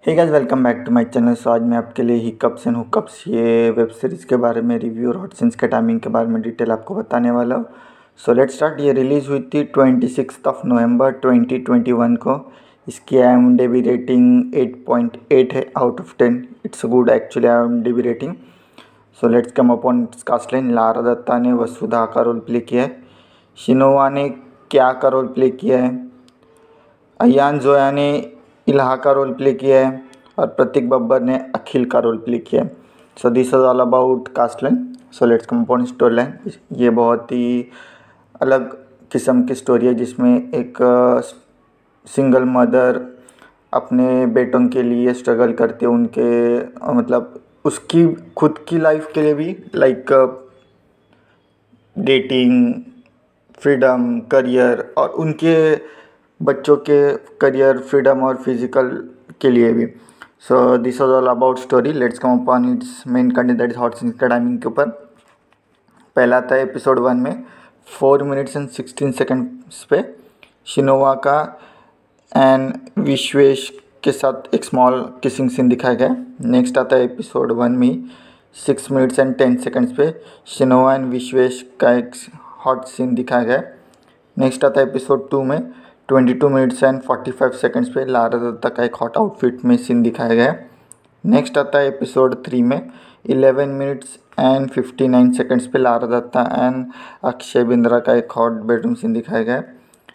Hey guys, welcome back to my channel. So आज मैं आपके लिए हिकअप्स एंड हुकअप्स ये वेब सीरीज़ के बारे में रिव्यू और हॉट सीन्स के टाइमिंग के बारे में डिटेल आपको बताने वाला हूँ। So let's start. ये रिलीज़ हुई थी 26 नवंबर 2021 को। इसकी IMDb रेटिंग 8.8 है out of 10। It's good actually IMDb rating. So let's come upon cast line. Lara Dutta ने वसुधा का रोल प्ले किया है। शिनोवा ने क्या का रोल प्ले किया है। अयान जोया ने इलाहा का रोल प्ले किया है और प्रतीक बब्बर ने अखिल का रोल प्ले किया है। So this is all about cast line. So let's come upon story line. ये बहुत ही अलग किस्म की स्टोरी है जिसमें एक सिंगल मदर अपने बेटों के लिए स्ट्रगल करती है, उनके मतलब उसकी खुद की लाइफ के लिए भी, लाइक डेटिंग, फ्रीडम, करियर और उनके बच्चों के करियर, फ्रीडम और फिजिकल के लिए भी। So this was all about story. Let's come upon its main content, that is hot scenes का टाइमिंग के ऊपर। पहला था एपिसोड 1 में 4 मिनट्स एंड 16 सेकेंड्स पे शिनोवा का एंड विश्वेश के साथ एक स्मॉल किसिंग सीन दिखाया गया। नेक्स्ट आता है एपिसोड 1 में 6 मिनट्स एंड 10 सेकेंड्स पे शिनोवा एंड विश्वेश का एक हॉट सीन दिखाया गया। नेक्स्ट आता है एपिसोड 2 में 22 मिनट्स एंड 45 सेकेंड्स पे लारा दत्ता का एक हॉट आउटफिट में सीन दिखाया गया है। नेक्स्ट आता है एपिसोड 3 में 11 मिनट्स एंड 59 सेकेंड्स पे लारा दत्ता एंड अक्षय बिंद्रा का एक हॉट बेडरूम सीन दिखाया गया है।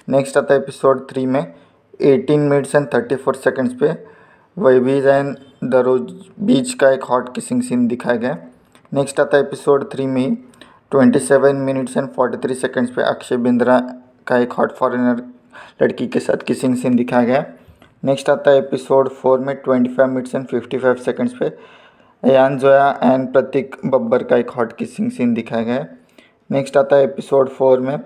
नेक्स्ट आता है एपिसोड 3 में 18 मिनट्स एंड 34 सेकेंड्स पे वहीबीज एंड दरोज बीच का एक हॉट किसिंग सीन दिखाया गया है। नेक्स्ट आता है एपिसोड 3 में 27 मिनट्स एंड 43 सेकेंड्स पे अक्षय बिंद्रा का एक हॉट फॉरेनर लड़की के साथ किसिंग सीन दिखाया गया। नेक्स्ट आता है एपिसोड 4 में 25 मिनट्स एंड 55 सेकेंड्स पे अयान जोया एंड प्रतीक बब्बर का एक हॉट किसिंग सीन दिखाया गया है। नेक्स्ट आता है एपिसोड 4 में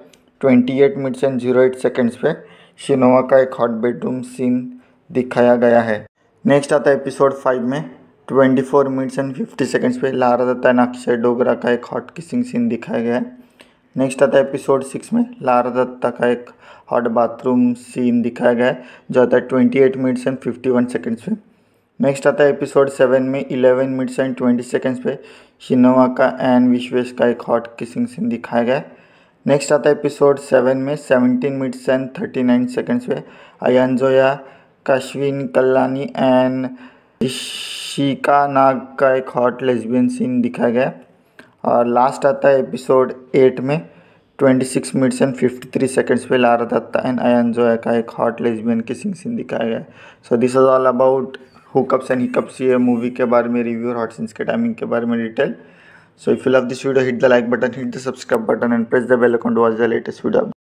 28 मिनट्स एंड 08 सेकेंड्स पे शिनोवा का एक हॉट बेडरूम सीन दिखाया गया है। नेक्स्ट आता है एपिसोड 5 में 24 मिनट्स एंड 50 सेकेंड्स पे लारा दत्ता एंड अक्षय डोगरा का एक हॉट किसिंग सीन दिखाया गया है। नेक्स्ट आता है एपिसोड 6 में लारा दत्ता का एक हॉट बाथरूम सीन दिखाया गया है जो आता है 28 मिनट्स एंड 51 सेकेंड्स पे। नेक्स्ट आता है एपिसोड 7 में 11 मिनट्स एंड 20 सेकेंड्स पे शिनोवा का एंड विश्वेश का एक हॉट किसिंग सीन दिखाया गया है। नेक्स्ट आता है एपिसोड 7 में 17 मिनट्स एंड 39 सेकेंड्स पे अयान जोया, काश्विन कल्लानी एंड ऋषिका नाग का एक हॉट लेस्बियन सीन दिखाया गया है। और लास्ट आता है एपिसोड 8 में 26 मिनट्स एंड 53 सेकेंड्स पे लारा दत्ता एंड अयान जोया का एक हॉट लेस्बियन किसिंग सीन दिखाया गया है। So this is all about hookups and hiccups, ये मूवी के बारे में रिव्यू और हॉट सीन्स के टाइमिंग के बारे में detail. So if you love this video, hit the like button, hit the subscribe button and press the bell icon to watch the latest video.